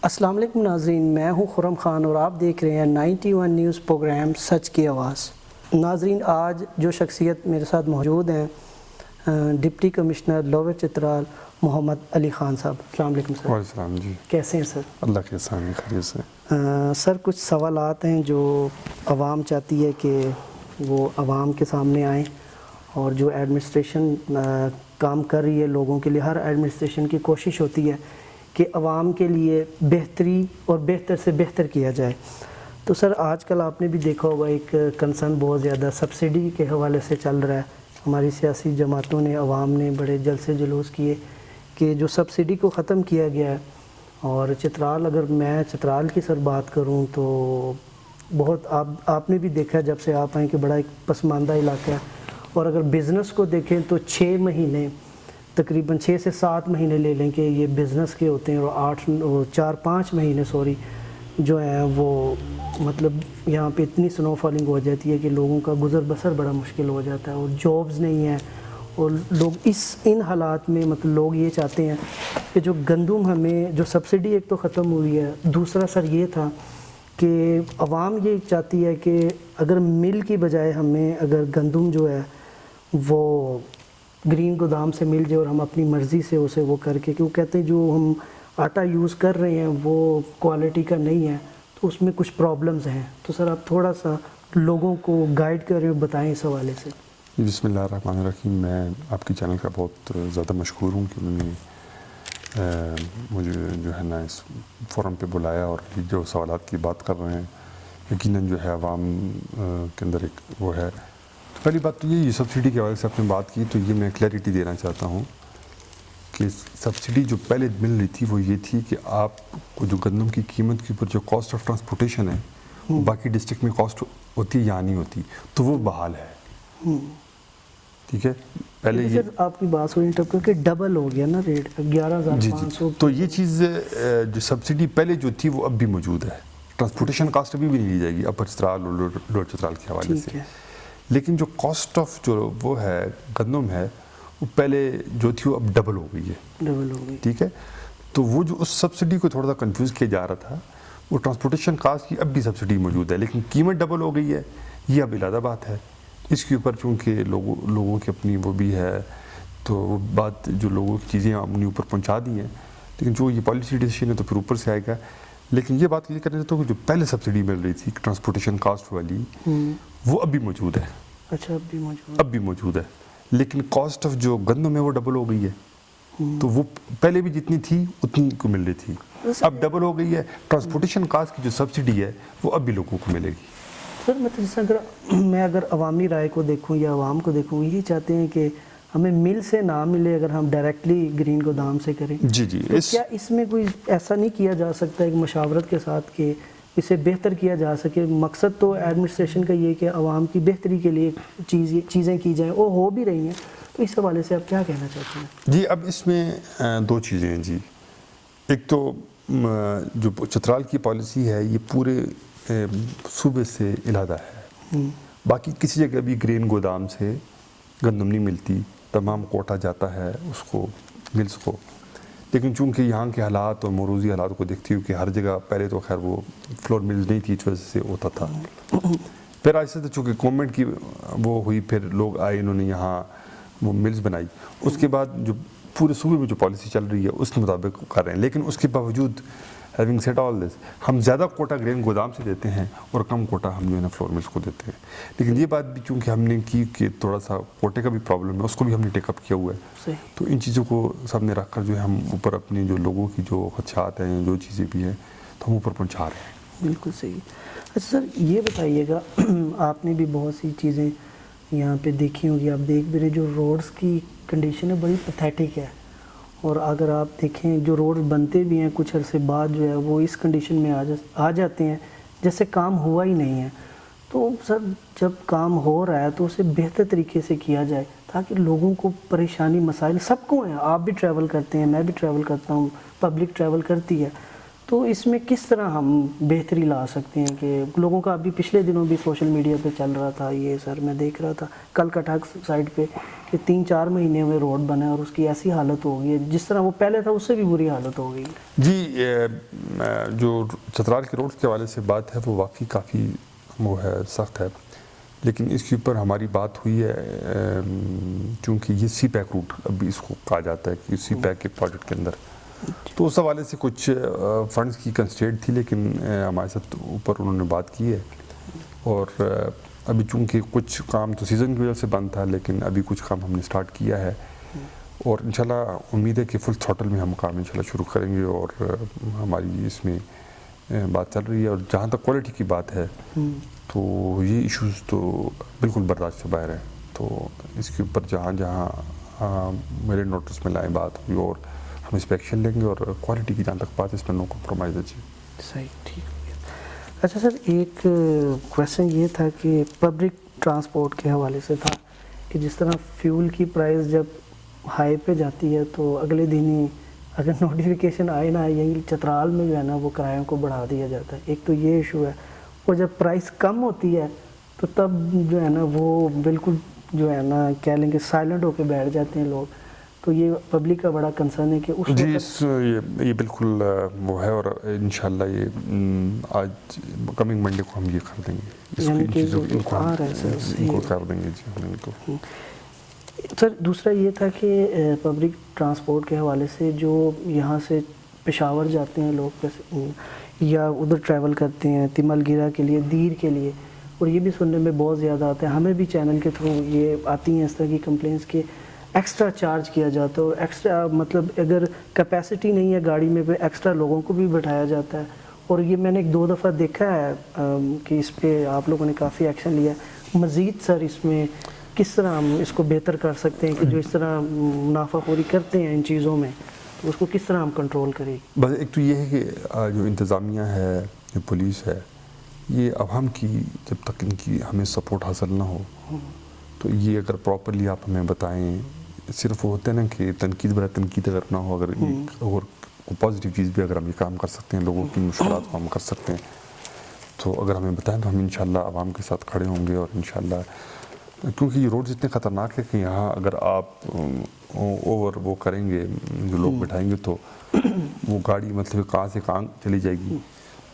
السلام علیکم ناظرین، میں ہوں خرم خان اور آپ دیکھ رہے ہیں 91 نیوز پروگرام سچ کی آواز۔ ناظرین، آج جو شخصیت میرے ساتھ موجود ہیں ڈپٹی کمشنر لوور چترال محمد علی خان صاحب۔ السلام علیکم سر۔ وعلیکم السلام جی۔ کیسے ہیں سر؟ اللہ کے احسان ہے، خیریت سے۔ سر کچھ سوالات ہیں جو عوام چاہتی ہے کہ وہ عوام کے سامنے آئیں، اور جو ایڈمنسٹریشن کام کر رہی ہے لوگوں کے لیے، ہر ایڈمنسٹریشن کی کوشش ہوتی ہے کہ عوام کے لیے بہتری اور بہتر سے بہتر کیا جائے۔ تو سر آج کل آپ نے بھی دیکھا ہوگا ایک کنسرن بہت زیادہ سبسڈی کے حوالے سے چل رہا ہے۔ ہماری سیاسی جماعتوں نے، عوام نے بڑے جلسے جلوس کیے کہ جو سبسڈی کو ختم کیا گیا ہے۔ اور چترال، اگر میں چترال کی سر بات کروں تو بہت آپ نے بھی دیکھا جب سے آپ آئیں کہ بڑا ایک پسماندہ علاقہ ہے، اور اگر بزنس کو دیکھیں تو 6 مہینے، تقریباً 6 سے 7 مہینے لے لیں کہ یہ بزنس کے ہوتے ہیں، اور 4-5 مہینے جو ہیں وہ مطلب یہاں پہ اتنی سنو فالنگ ہو جاتی ہے کہ لوگوں کا گزر بسر بڑا مشکل ہو جاتا ہے، اور جابز نہیں ہیں، اور لوگ ان حالات میں مطلب لوگ یہ چاہتے ہیں کہ جو گندم ہمیں جو سبسڈی ایک تو ختم ہوئی ہے، دوسرا سر یہ تھا کہ عوام یہ چاہتی ہے کہ اگر مل کی بجائے ہمیں اگر گندم جو ہے وہ گرین گودام سے مل جائے اور ہم اپنی مرضی سے اسے وہ کر کے، کہ وہ کہتے ہیں جو ہم آٹا یوز کر رہے ہیں وہ کوالٹی کا نہیں ہے، تو اس میں کچھ پرابلمز ہیں۔ تو سر آپ تھوڑا سا لوگوں کو گائیڈ کریں اور بتائیں اس حوالے سے۔ بسم اللہ الرحمن الرحیم۔ میں آپ کی چینل کا بہت زیادہ مشکور ہوں کہ انہوں نے مجھے جو ہے نا اس فورم پہ بلایا، اور جو سوالات کی بات کر رہے ہیں یقیناً جو ہے عوام کے اندر ایک وہ ہے۔ تو پہلی بات تو یہ سبسڈی کے حوالے سے آپ نے بات کی، تو یہ میں کلیئرٹی دینا چاہتا ہوں کہ سبسڈی جو پہلے مل رہی تھی وہ یہ تھی کہ آپ کو جو گندم کی قیمت کے اوپر جو کاسٹ آف ٹرانسپورٹیشن ہے باقی ڈسٹرکٹ میں کاسٹ ہوتی ہے یا نہیں ہوتی، تو وہ بحال ہے۔ ٹھیک ہے، پہلے یہ آپ کی بات ہوئی انٹرپٹ کر کے ڈبل ہو گیا نا ریٹ، 11,500۔ تو یہ چیز جو سبسڈی پہلے جو تھی وہ اب بھی موجود ہے، ٹرانسپورٹیشن کاسٹ ابھی بھی نہیں لی جائے گی اپر چترال اور لوور چترال کے حوالے سے، لیکن جو کاسٹ آف جو وہ ہے گندم ہے وہ پہلے جو تھی وہ اب ڈبل ہو گئی ہے۔ ڈبل ہو گئی، ٹھیک ہے، تو وہ جو اس سبسڈی کو تھوڑا سا کنفیوز کیا جا رہا تھا، وہ ٹرانسپورٹیشن کاسٹ کی اب بھی سبسڈی موجود ہے، لیکن قیمت ڈبل ہو گئی ہے، یہ اب علیحدہ بات ہے۔ اس کے اوپر چونکہ لوگوں کی اپنی وہ بھی ہے، تو وہ بات جو لوگوں کی چیزیں اپنی اوپر پہنچا دی ہیں، لیکن جو یہ پالیسی ڈیسیشن ہے تو پھر اوپر سے آئے گا۔ لیکن یہ بات یہ کرنا چاہتا ہوں کہ جو پہلے سبسڈی مل رہی تھی ٹرانسپورٹیشن کاسٹ والی، وہ اب بھی موجود ہے۔ اچھا، اب بھی موجود ہے، لیکن کاسٹ آف جو گندم ہے وہ ڈبل ہو گئی ہے۔ تو وہ پہلے بھی جتنی تھی اتنی کو مل رہی تھی، اب ڈبل ہو گئی ہے۔ ٹرانسپورٹیشن کاسٹ کی جو سبسڈی ہے وہ اب بھی لوگوں کو ملے گی۔ سر مطلب میں اگر عوامی رائے کو دیکھوں یا عوام کو دیکھوں، یہی چاہتے ہیں کہ ہمیں مل سے نہ ملے، اگر ہم ڈائریکٹلی گرین گودام سے کریں۔ جی تو کیا اس میں کوئی ایسا نہیں کیا جا سکتا ایک مشاورت کے ساتھ کہ اسے بہتر کیا جا سکے؟ مقصد تو ایڈمنسٹریشن کا یہ کہ عوام کی بہتری کے لیے چیزیں کی جائیں، اور ہو بھی رہی ہیں، تو اس حوالے سے آپ کیا کہنا چاہتے ہیں؟ جی، اب اس میں 2 چیزیں ہیں جی۔ ایک تو جو چترال کی پالیسی ہے یہ پورے صوبے سے علیحدہ ہے، باقی کسی جگہ بھی گرین گودام سے گندم نہیں ملتی، تمام کوٹا جاتا ہے اس کو ملز کو، لیکن چونکہ یہاں کے حالات اور موروثی حالات کو دیکھتی ہوں کہ ہر جگہ پہلے تو خیر وہ فلور ملز نہیں تھی، اس وجہ سے ہوتا تھا۔ پھر ایسے تو چونکہ گورنمنٹ کی وہ ہوئی، پھر لوگ آئے، انہوں نے یہاں وہ ملز بنائی، اس کے بعد جو پورے صوبے میں جو پالیسی چل رہی ہے اس کے مطابق کر رہے ہیں۔ لیکن اس کے باوجود ہیونگ سیڈ آل دس، ہم زیادہ کوٹا گرین گودام سے دیتے ہیں اور کم کوٹا ہم جو ہے نا فلور ملز کو دیتے ہیں۔ لیکن یہ بات بھی چونکہ ہم نے کی کہ تھوڑا سا کوٹے کا بھی پرابلم ہے، اس کو بھی ہم نے ٹیک اپ کیا ہوا ہے، تو ان چیزوں کو سامنے رکھ کر جو ہے ہم اوپر اپنے جو لوگوں کی جو خدشات ہیں، جو چیزیں بھی ہیں، تو ہم اوپر پہنچا رہے ہیں۔ بالکل صحیح۔ اچھا سر، یہ بتائیے گا، آپ نے بھی بہت سی چیزیں یہاں پہ دیکھی ہوگی، آپ دیکھ بھی رہے، جو روڈز کی کنڈیشن ہے بڑی پیتھیٹک ہے، اور اگر آپ دیکھیں جو روڈ بنتے بھی ہیں کچھ عرصے بعد جو ہے وہ اس کنڈیشن میں آ جاتے ہیں جیسے کام ہوا ہی نہیں ہے۔ تو سر جب کام ہو رہا ہے تو اسے بہتر طریقے سے کیا جائے تاکہ لوگوں کو پریشانی مسائل سب کو ہیں، آپ بھی ٹریول کرتے ہیں، میں بھی ٹریول کرتا ہوں، پبلک ٹریول کرتی ہے، تو اس میں کس طرح ہم بہتری لا سکتے ہیں کہ لوگوں کا ابھی پچھلے دنوں بھی سوشل میڈیا پہ چل رہا تھا یہ سر، میں دیکھ رہا تھا کل کٹک سائڈ پہ کہ 3-4 مہینے میں روڈ بنا ہے اور اس کی ایسی حالت ہو گئی ہے جس طرح وہ پہلے تھا اس سے بھی بری حالت ہو گئی. جی جو چترال کے روڈ کے حوالے سے بات ہے وہ واقعی کافی وہ ہے، سخت ہے، لیکن اس کے اوپر ہماری بات ہوئی ہے چونکہ یہ سی پیک روٹ ابھی اس کو کہا جاتا ہے کہ سی پیک کے پروجیکٹ کے اندر، تو اس حوالے سے کچھ فنڈز کی کنسٹرینٹ تھی، لیکن ہمارے ساتھ اوپر انہوں نے بات کی ہے. اور ابھی چونکہ کچھ کام تو سیزن کی وجہ سے بند تھا، لیکن ابھی کچھ کام ہم نے سٹارٹ کیا ہے اور انشاءاللہ امید ہے کہ فل تھروٹل میں ہم کام انشاءاللہ شروع کریں گے. اور ہماری اس میں بات چل رہی ہے. اور جہاں تک کوالٹی کی بات ہے تو یہ ایشوز تو بالکل برداشت سے باہر ہیں، تو اس کے اوپر جہاں جہاں میرے نوٹس میں لائیں بات ہوئی اور ہم اس پہ ایکشن لیں گے. اور کوالٹی کی جہاں تک بات ہے اس میں نو کمپرومائز ہے. جی صحیح، ٹھیک ہو گیا. اچھا سر، ایک کویشچن یہ تھا کہ پبلک ٹرانسپورٹ کے حوالے سے تھا کہ جس طرح فیول کی پرائس جب ہائی پہ جاتی ہے تو اگلے دن ہی اگر نوٹیفیکیشن آئے نہ آئے، یہیں چترال میں جو ہے نا وہ کرایوں کو بڑھا دیا جاتا ہے. ایک تو یہ ایشو ہے، اور جب پرائس کم ہوتی ہے تو تب جو ہے نا وہ بالکل جو ہے نا کہہ لیں کہ سائلنٹ ہو کے بیٹھ جاتے ہیں لوگ. تو یہ پبلک کا بڑا کنسرن ہے کہ اس جی یہ بالکل وہ ہے. اور انشاءاللہ یہ آج کمنگ منڈے کو ہم یہ کر دیں گے، یعنی کہ ان کو کر دیں گے. جی سر دوسرا یہ تھا کہ پبلک ٹرانسپورٹ کے حوالے سے جو یہاں سے پشاور جاتے ہیں لوگ یا ادھر ٹریول کرتے ہیں تمل گیرا کے لیے، دیر کے لیے، اور یہ بھی سننے میں بہت زیادہ آتا ہے، ہمیں بھی چینل کے تھرو یہ آتی ہیں اس طرح کی کمپلینس کہ ایکسٹرا چارج کیا جاتا ہے، اور ایکسٹرا مطلب اگر کیپیسٹی نہیں ہے گاڑی میں پہ ایکسٹرا لوگوں کو بھی بٹھایا جاتا ہے. اور یہ میں نے 1-2 دفعہ دیکھا ہے کہ اس پہ آپ لوگوں نے کافی ایکشن لیا ہے. مزید سر اس میں کس طرح ہم اس کو بہتر کر سکتے ہیں کہ جو اس طرح منافع خوری کرتے ہیں ان چیزوں میں، تو اس کو کس طرح ہم کنٹرول کریں؟ بس ایک تو یہ ہے کہ جو انتظامیہ ہے، جو پولیس ہے، یہ عوام کی جب تک ان کی ہمیں سپورٹ حاصل نہ ہو تو یہ اگر پراپرلی آپ ہمیں بتائیں، صرف وہ ہوتے ہیں نا کہ تنقید برائے تنقید اگر نہ ہو، اگر اور پازیٹیو چیز بھی اگر ہم یہ کام کر سکتے ہیں، لوگوں کی مشکلات کو ہم کر سکتے ہیں، تو اگر ہمیں بتائیں تو ہم انشاءاللہ عوام کے ساتھ کھڑے ہوں گے. اور انشاءاللہ کیونکہ یہ روڈز اتنے خطرناک ہے کہ یہاں اگر آپ اوور وہ کریں گے، جو لوگ بٹھائیں گے تو وہ گاڑی مطلب کہاں سے کہاں چلی جائے گی.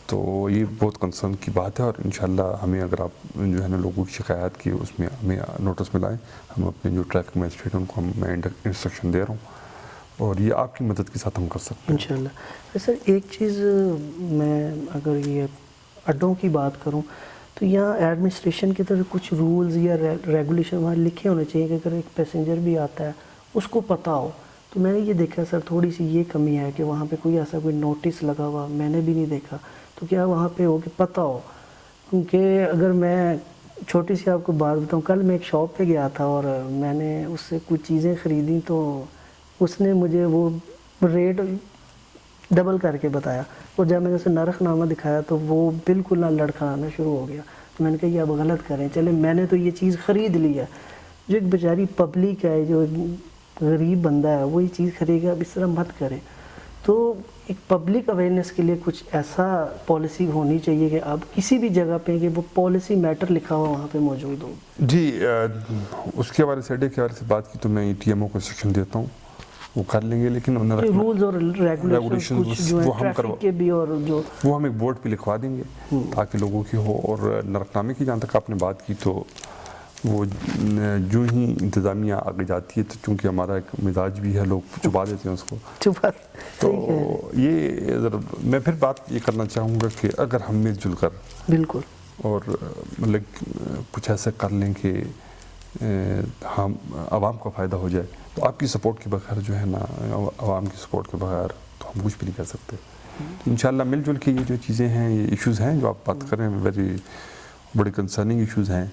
تو یہ بہت کنسرن کی بات ہے. اور انشاءاللہ ہمیں اگر آپ جو ہے نا لوگوں کی شکایات کی اس میں ہمیں نوٹس میں لائیں، ہم اپنے جو ٹریفک میجسٹریٹ ہیں ان کو میں انسٹرکشن دے رہا ہوں، اور یہ آپ کی مدد کے ساتھ ہم کر سکتے ہیں انشاءاللہ. سر ایک چیز میں اگر یہ اڈوں کی بات کروں تو یہاں ایڈمنسٹریشن کی طرف کچھ رولز یا ریگولیشن وہاں لکھے ہونے چاہیے کہ اگر ایک پیسنجر بھی آتا ہے اس کو پتہ ہو. تو میں نے یہ دیکھا سر تھوڑی سی یہ کمی ہے کہ وہاں پہ کوئی ایسا کوئی نوٹس لگا ہوا میں نے بھی نہیں دیکھا. تو کیا وہاں پہ ہو کہ پتہ ہو، کیونکہ اگر میں چھوٹی سی آپ کو بات بتاؤں، کل میں ایک شاپ پہ گیا تھا اور میں نے اس سے کچھ چیزیں خریدیں تو اس نے مجھے وہ ریٹ ڈبل کر کے بتایا، اور جب میں نے اسے نرخ نامہ دکھایا تو وہ بالکل نہ لڑکھڑانا شروع ہو گیا. تو میں نے کہا یہ اب غلط کریں، چلے میں نے تو یہ چیز خرید لی ہے، جو ایک بیچاری پبلک ہے، جو غریب بندہ ہے وہ یہ چیز خرید گا، اب اس طرح مت کریں. تو ایک پبلک اویئرنیس کے لیے کچھ ایسا پالیسی ہونی چاہیے کہ اب کسی بھی جگہ پہ کہ وہ پالیسی میٹر لکھا ہوا وہاں پہ موجود ہو. جی اس کے حوالے سے اڈے کے حوالے سے بات کی تو میں ٹی ایم او کو انسٹرکشن دیتا ہوں، وہ کر لیں گے. لیکن رولز اور ریگولیشن کچھ جو ہے ٹریفک کے بھی، اور جو وہ ہم ایک بورڈ پہ لکھوا دیں گے تاکہ لوگوں کی ہو. اور نرخ نامے کی جہاں تک آپ نے بات کی تو وہ جو ہی انتظامیہ آگے جاتی ہے تو چونکہ ہمارا ایک مزاج بھی ہے، لوگ چھپا دیتے ہیں اس کو. تو یہ میں پھر بات یہ کرنا چاہوں گا کہ اگر ہم مل جل کر بالکل اور مطلب کچھ ایسا کر لیں کہ ہم عوام کا فائدہ ہو جائے، تو آپ کی سپورٹ کے بغیر جو ہے نا، عوام کی سپورٹ کے بغیر تو ہم کچھ بھی نہیں کر سکتے. انشاءاللہ مل جل کے یہ جو چیزیں ہیں، یہ ایشوز ہیں جو آپ بات کر رہے ہیں، ویری بڑے کنسرننگ ایشوز ہیں،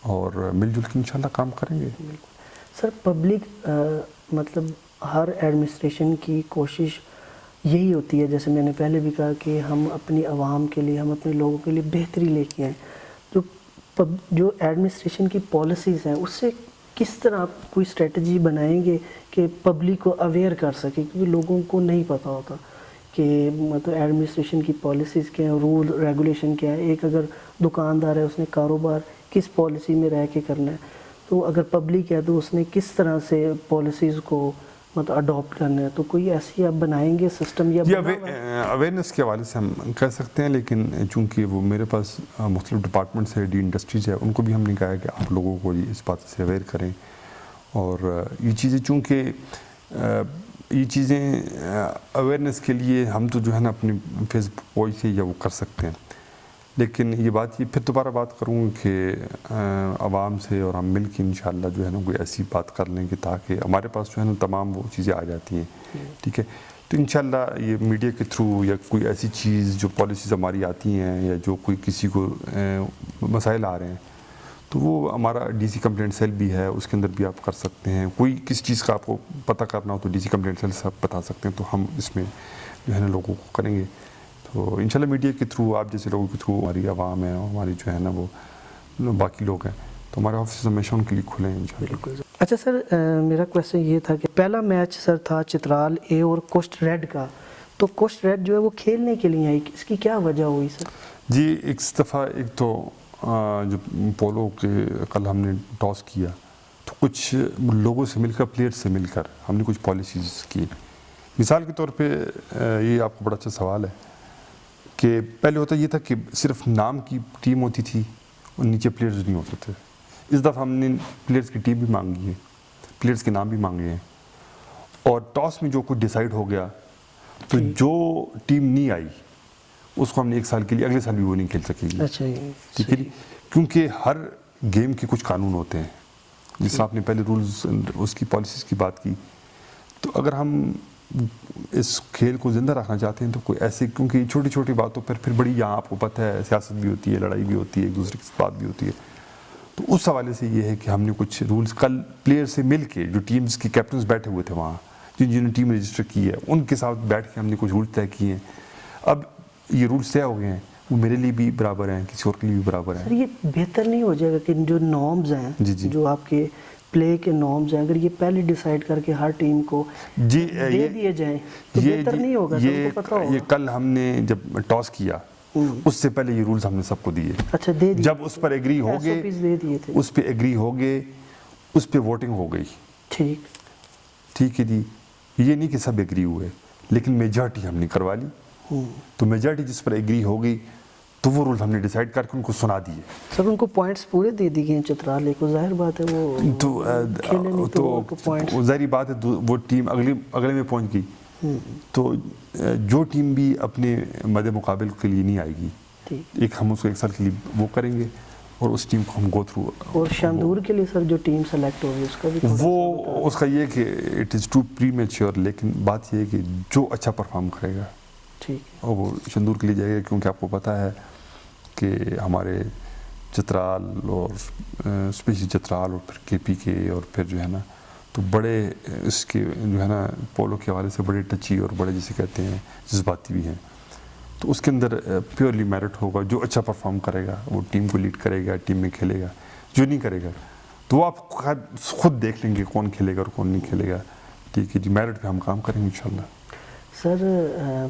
اور مل جل کے انشاءاللہ کام کریں گے. سر پبلک مطلب ہر ایڈمنسٹریشن کی کوشش یہی ہوتی ہے، جیسے میں نے پہلے بھی کہا کہ ہم اپنی عوام کے لیے، ہم اپنے لوگوں کے لیے بہتری لے کے آئیں. جو ایڈمنسٹریشن کی پالیسیز ہیں اس سے کس طرح آپ کوئی اسٹریٹجی بنائیں گے کہ پبلک کو اویئر کر سکے، کیونکہ لوگوں کو نہیں پتہ ہوتا کہ مطلب ایڈمنسٹریشن کی پالیسیز کیا ہیں, رول ریگولیشن کیا ہے. ایک اگر دکاندار ہے اس نے کاروبار کس پالیسی میں رہ کے کرنا ہے, تو اگر پبلک ہے تو اس نے کس طرح سے پالیسیز کو مطلب اڈاپٹ کرنا ہے. تو کوئی ایسی آپ بنائیں گے سسٹم یا اویئرنیس کے حوالے سے ہم کہہ سکتے ہیں, لیکن چونکہ وہ میرے پاس مختلف ڈپارٹمنٹس ہے, ڈی انڈسٹریز ہے, ان کو بھی ہم نے کہا ہے کہ آپ لوگوں کو اس بات سے اویئر کریں. اور یہ چیزیں چونکہ یہ چیزیں اویئرنیس کے لیے ہم تو جو ہے نا اپنی فیس بک پیج سے یا وہ کر سکتے ہیں, لیکن یہ بات یہ پھر دوبارہ بات کروں کہ عوام سے اور ہم مل کے انشاءاللہ جو ہے نا کوئی ایسی بات کر لیں کہ تاکہ ہمارے پاس جو ہے نا تمام وہ چیزیں آ جاتی ہیں. ٹھیک ہے, تو انشاءاللہ یہ میڈیا کے تھرو یا کوئی ایسی چیز جو پالیسیز ہماری آتی ہیں یا جو کوئی کسی کو مسائل آ رہے ہیں, تو وہ ہمارا ڈی سی کمپلینٹ سیل بھی ہے, اس کے اندر بھی آپ کر سکتے ہیں. کوئی کس چیز کا آپ کو پتہ کرنا ہو تو ڈی سی کمپلینٹ سیل سے آپ بتا سکتے ہیں, تو ہم اس میں جو ہے نا لوگوں کو کریں گے. تو انشاءاللہ میڈیا کے تھرو, آپ جیسے لوگوں کے تھرو ہماری عوام ہے, ہماری جو ہے نا وہ باقی لوگ ہیں, تو ہمارے آفس ہمیشہ ان کے لیے کھلے ہیں انشاءاللہ. اچھا سر, میرا کویسچن یہ تھا کہ پہلا میچ سر تھا چترال اے اور کوسٹ ریڈ کا, تو کوسٹ ریڈ جو ہے وہ کھیلنے کے لیے آئی, اس کی کیا وجہ ہوئی سر؟ جی ایک دفعہ ایک تو جو پولو کے کل ہم نے ٹاس کیا, تو کچھ لوگوں سے مل کر, پلیئر سے مل کر ہم نے کچھ پالیسیز کی. مثال کے طور پہ یہ آپ کو بڑا اچھا سوال ہے کہ پہلے ہوتا یہ تھا کہ صرف نام کی ٹیم ہوتی تھی اور نیچے پلیئرز نہیں ہوتے تھے. اس دفعہ ہم نے پلیئرز کی ٹیم بھی مانگی ہے, پلیئرز کے نام بھی مانگے ہیں, اور ٹاس میں جو کچھ ڈیسائیڈ ہو گیا تو جو ٹیم نہیں آئی اس کو ہم نے ایک سال کے لیے, اگلے سال بھی وہ نہیں کھیل سکے گی. اچھا, ٹھیک ہے جی, کیونکہ ہر گیم کے کچھ قانون ہوتے ہیں. جس سے آپ نے پہلے رولز اس کی پالیسیز کی بات کی, تو اگر ہم اس کھیل کو زندہ رکھنا چاہتے ہیں تو کوئی ایسے, کیونکہ چھوٹی چھوٹی باتوں پر پھر بڑی, یہاں آپ کو پتہ ہے سیاست بھی ہوتی ہے, لڑائی بھی ہوتی ہے, ایک دوسرے کی بات بھی ہوتی ہے. تو اس حوالے سے یہ ہے کہ ہم نے کچھ رولز کل پلیئر سے مل کے, جو ٹیمز کے کیپٹنز بیٹھے ہوئے تھے وہاں, جنہوں نے ٹیم رجسٹر کی ہے, ان کے ساتھ بیٹھ کے ہم نے کچھ رولز طے کیے ہیں. اب یہ رولز طے ہو گئے ہیں, وہ میرے لیے بھی برابر ہیں, کسی اور کے لیے بھی برابر ہیں. سر یہ بہتر نہیں ہو جائے گا کہ جو نارمز ہیں, جو آپ کے پلے کے نارمز ہیں, اگر یہ پہلے ڈیسائیڈ کر کے ہر ٹیم کو دے دیے جائیں تو بہتر نہیں ہوگا؟ یہ کل ہم نے جب ٹاس کیا اس سے پہلے یہ رولز ہم نے سب کو دیے. اچھا, دے دیے, جب اس پر ایگری ہو گئے, اس پہ ایگری ہو گئے, اس پہ ووٹنگ ہو گئی. ٹھیک ہے جی, یہ نہیں کہ سب ایگری ہوئے, لیکن میجارٹی ہم نے کروا لی. تو میجارٹی جس پر ایگری ہو گئی تو وہ رول ہم نے ڈیسائیڈ کر کے ان کو سنا دیے. سر ان کو پوائنٹس پورے دے دی گئے چترال کو, ظاہر بات ہے وہ تو ظاہری بات ہے وہ ٹیم اگلے میں پہنچ گئی. تو جو ٹیم بھی اپنے مد مقابل کے لیے نہیں آئے گی, ایک ہم اس کو ایک سال کے لیے وہ کریں گے, اور اس ٹیم کو ہم گو تھرو. اور شاندور کے لیے سر جو ٹیم سلیکٹ ہوگی اس کا بھی وہ اس کا یہ کہ it is too premature, لیکن بات یہ ہے کہ جو اچھا پرفارم کرے گا اور وہ شندور کے لیے جائے گا. کیونکہ آپ کو پتہ ہے کہ ہمارے چترال اور اسپیشلی چترال اور پھر کے پی کے اور پھر جو ہے نا, تو بڑے اس کے جو ہے نا پولو کے حوالے سے بڑے ٹچی اور بڑے جسے کہتے ہیں جذباتی بھی ہیں. تو اس کے اندر پیورلی میرٹ ہوگا, جو اچھا پرفارم کرے گا وہ ٹیم کو لیڈ کرے گا, ٹیم میں کھیلے گا. جو نہیں کرے گا تو وہ آپ خود دیکھ لیں گے کون کھیلے گا اور کون نہیں کھیلے گا. ٹھیک ہے جی, میرٹ پہ ہم کام کریں گے انشاءاللہ. سر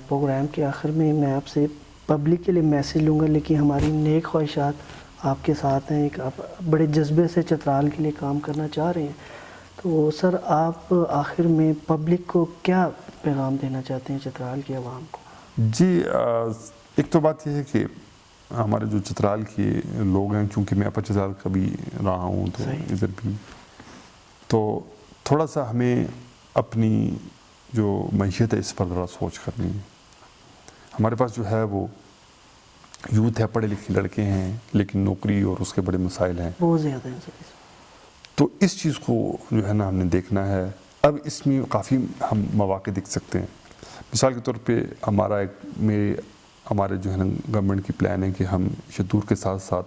پروگرام کے آخر میں میں آپ سے پبلک کے لیے میسیج لوں گا, لیکن ہماری نیک خواہشات آپ کے ساتھ ہیں, ایک آپ بڑے جذبے سے چترال کے لیے کام کرنا چاہ رہے ہیں. تو سر آپ آخر میں پبلک کو کیا پیغام دینا چاہتے ہیں, چترال کی عوام کو؟ جی ایک تو بات یہ ہے کہ ہمارے جو چترال کے لوگ ہیں, چونکہ میں اپر چترال کا بھی رہا ہوں تو ادھر بھی, تو تھوڑا سا ہمیں اپنی جو معیشت ہے اس پر ذرا سوچ کرنی ہے. ہمارے پاس جو ہے وہ یوتھ ہے, پڑھے لکھے لڑکے ہیں, لیکن نوکری اور اس کے بڑے مسائل ہیں, بہت زیادہ ہیں سر. تو اس چیز کو جو ہے نا ہم نے دیکھنا ہے. اب اس میں کافی ہم مواقع دیکھ سکتے ہیں. مثال کے طور پہ ہمارے جو ہے نا گورنمنٹ کی پلان ہے کہ ہم شدور کے ساتھ ساتھ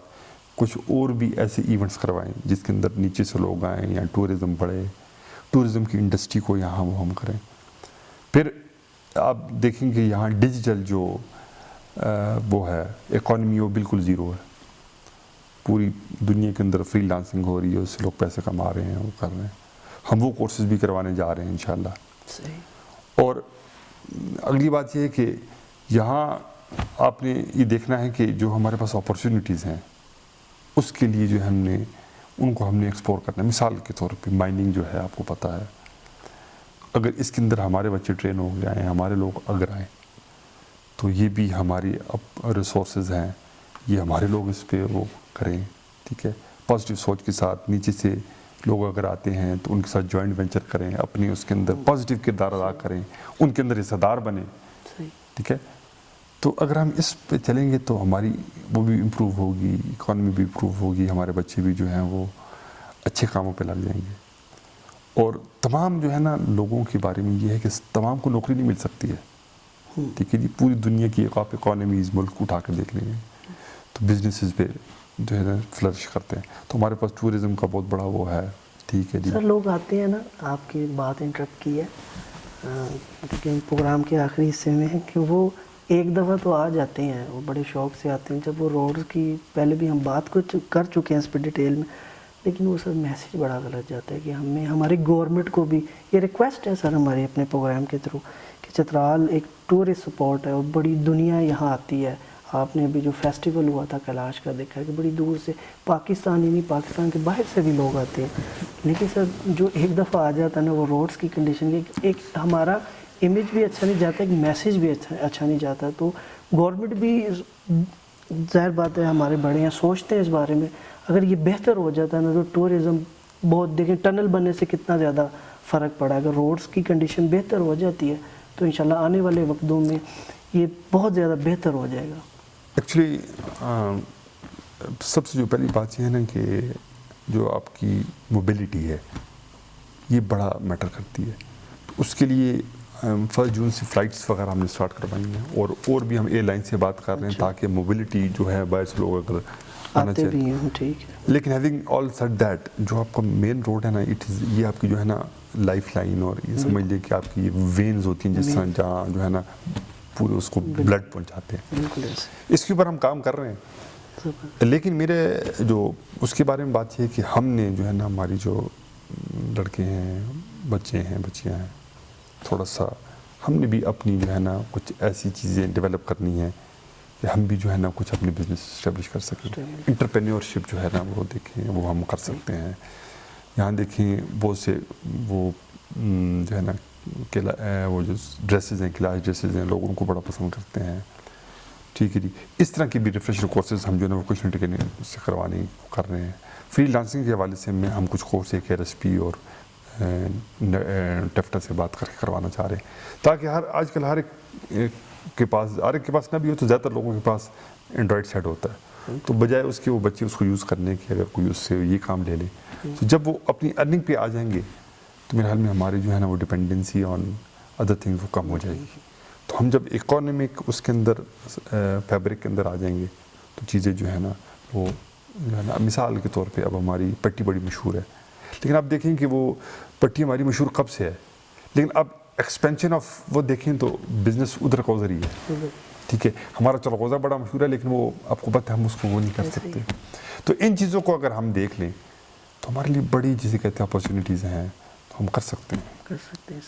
کچھ اور بھی ایسے ایونٹس کروائیں جس کے اندر نیچے سے لوگ آئیں, یا ٹورزم بڑھے, ٹورزم کی انڈسٹری کو یہاں وہ ہم کریں. پھر آپ دیکھیں گے یہاں ڈیجیٹل جو وہ ہے اکانومی, وہ بالکل زیرو ہے. پوری دنیا کے اندر فری لانسنگ ہو رہی ہے, اس سے لوگ پیسے کما رہے ہیں, وہ کر رہے ہیں. ہم وہ کورسز بھی کروانے جا رہے ہیں انشاءاللہ. صحیح. اور اگلی بات یہ ہے کہ یہاں آپ نے یہ دیکھنا ہے کہ جو ہمارے پاس اپرچونیٹیز ہیں اس کے لیے جو ہم نے ان کو ایکسپلور کرنا ہے. مثال کے طور پہ مائننگ جو ہے آپ کو پتہ ہے, اگر اس کے اندر ہمارے بچے ٹرین ہو گئے ہیں, ہمارے لوگ اگر آئیں تو یہ بھی ہماری ریسورسز ہیں, یہ ہمارے لوگ اس پہ وہ کریں. ٹھیک ہے, پازیٹیو سوچ کے ساتھ نیچے سے لوگ اگر آتے ہیں تو ان کے ساتھ جوائنٹ وینچر کریں, اپنی اس کے اندر پازیٹیو کردار ادا کریں, ان کے اندر حصہ دار بنیں. ٹھیک ہے, تو اگر ہم اس پہ چلیں گے تو ہماری وہ بھی امپروو ہوگی, اکانومی بھی امپروو ہوگی, ہمارے بچے بھی جو ہیں وہ اچھے کاموں پہ لگ جائیں گے. اور تمام جو ہے نا لوگوں کے بارے میں یہ ہے کہ تمام کو نوکری نہیں مل سکتی ہے. ٹھیک ہے جی, پوری دنیا کی آپ اکانومیز ملک اٹھا کر دیکھ لیں گے تو بزنسز پہ جو ہے نا فلرش کرتے ہیں. تو ہمارے پاس ٹورزم کا بہت بڑا وہ ہے. ٹھیک ہے جی سر, لوگ آتے ہیں نا, آپ کی بات انٹرپٹ کی ہے لیکن پروگرام کے آخری حصے میں ہے کہ وہ ایک دفعہ تو آ جاتے ہیں, وہ بڑے شوق سے آتے ہیں. جب وہ روڈز کی پہلے بھی ہم بات کر چکے ہیں اس پہ ڈیٹیل میں, لیکن وہ سر میسیج بڑا غلط جاتا ہے کہ ہمیں ہماری گورنمنٹ کو بھی یہ ریکویسٹ ہے سر ہماری اپنے پروگرام کے تھرو کہ چترال ایک ٹورسٹ سپاٹ ہے اور بڑی دنیا یہاں آتی ہے. آپ نے ابھی جو فیسٹیول ہوا تھا کیلاش کا دیکھا ہے کہ بڑی دور سے پاکستانی نہیں, پاکستان کے باہر سے بھی لوگ آتے ہیں. لیکن سر جو ایک دفعہ آ جاتا ہے نا وہ روڈز کی کنڈیشن ایک ہمارا امیج بھی اچھا نہیں جاتا, ایک میسیج بھی اچھا نہیں جاتا. تو گورنمنٹ بھی ظاہر بات ہے ہمارے بڑے ہیں, سوچتے ہیں اس بارے میں. اگر یہ بہتر ہو جاتا ہے نا تو ٹورزم بہت, دیکھیں ٹنل بننے سے کتنا زیادہ فرق پڑا. اگر روڈز کی کنڈیشن بہتر ہو جاتی ہے تو انشاءاللہ آنے والے وقتوں میں یہ بہت زیادہ بہتر ہو جائے گا. ایکچولی سب سے جو پہلی بات یہ ہے نا کہ جو آپ کی موبلٹی ہے یہ بڑا میٹر کرتی ہے. تو اس کے لیے 1 جون سے فلائٹس وغیرہ ہم نے اسٹارٹ کروائی ہیں, اور بھی ہم ایئر لائن سے بات کر رہے ہیں تاکہ موبلٹی جو ہے باہر سے لوگ اگر آنا آتے بھی ہیں. ٹھیک ہے, لیکن ہیونگ آل سیڈ دیٹ جو آپ کا مین روڈ ہے نا یہ آپ کی جو ہے نا لائف لائن, اور یہ سمجھ لیں کہ آپ کی وینز ہوتی ہیں جس طرح جہاں جو ہے نا پورے اس کو بلڈ پہنچاتے ہیں. بالکل اس کے اوپر ہم کام کر رہے ہیں. لیکن میرے جو اس کے بارے میں بات یہ ہے کہ ہم نے جو ہے نا ہماری جو لڑکے ہیں, بچے ہیں, بچیاں ہیں, تھوڑا سا ہم نے بھی اپنی جو ہے نا کچھ ایسی چیزیں ڈیولپ کرنی ہیں کہ ہم بھی جو ہے نا کچھ اپنے بزنس اسٹیبلش کر سکیں. انٹرپرینیورشپ جو ہے نا وہ دیکھیں, وہ ہم کر سکتے ہیں. یہاں دیکھیں بہت سے وہ جو ہے نا وہ جو ڈریسز ہیں, کلاس ڈریسز ہیں, لوگ ان کو بڑا پسند کرتے ہیں. ٹھیک ہے جی, اس طرح کی بھی ریفریشر کورسز ہم جو ہے نا وہ کچھ سے کروانے کر رہے ہیں. فری لانسنگ کے حوالے سے ہم کچھ کورس ایک RSP اور ٹیفٹا سے بات کر کے کروانا چاہ رہے ہیں تاکہ آج کل ہر ایک کے پاس نہ بھی ہو تو زیادہ تر لوگوں کے پاس اینڈرائڈ سیٹ ہوتا ہے. تو بجائے اس کے وہ بچے اس کو یوز کرنے کے, اگر کوئی اس سے یہ کام لے لے تو جب وہ اپنی ارننگ پہ آ جائیں گے تو میرے خیال میں ہماری جو ہے نا وہ ڈپینڈنسی آن ادر تھنگز وہ کم ہو جائے گی. تو ہم جب اکانومک اس کے اندر فیبرک کے اندر آ جائیں گے تو چیزیں جو ہے نا وہ جو ہے نا, مثال کے طور پہ اب ہماری پٹی بڑی مشہور ہے, لیکن آپ دیکھیں کہ وہ پٹی ہماری مشہور کب سے ہے, لیکن اب ایکسپینشن آف وہ دیکھیں تو بزنس ادھر کا ادھر ہی ہے. ٹھیک ہے, ہمارا چلغوزہ بڑا مشہور ہے لیکن وہ آپ کو پتہ ہے ہم اس کو وہ نہیں کر سکتے. تو ان چیزوں کو اگر ہم دیکھ لیں تو ہمارے لیے بڑی جسے کہتے ہیں اپرچونیٹیز ہیں, تو ہم کر سکتے ہیں.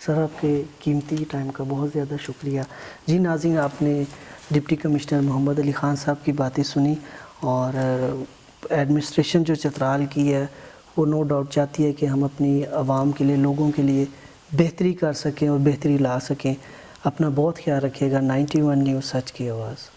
سر آپ کے قیمتی ٹائم کا بہت زیادہ شکریہ. جی ناظرین, آپ نے ڈپٹی کمشنر محمد علی خان صاحب کی باتیں سنی, اور ایڈمنسٹریشن جو چترال کی ہے وہ نو ڈاؤٹ چاہتی ہے کہ ہم اپنی عوام کے لیے, لوگوں کے لیے بہتری کر سکیں اور بہتری لا سکیں. اپنا بہت خیال رکھیے گا. 91 نیوز سچ کی آواز.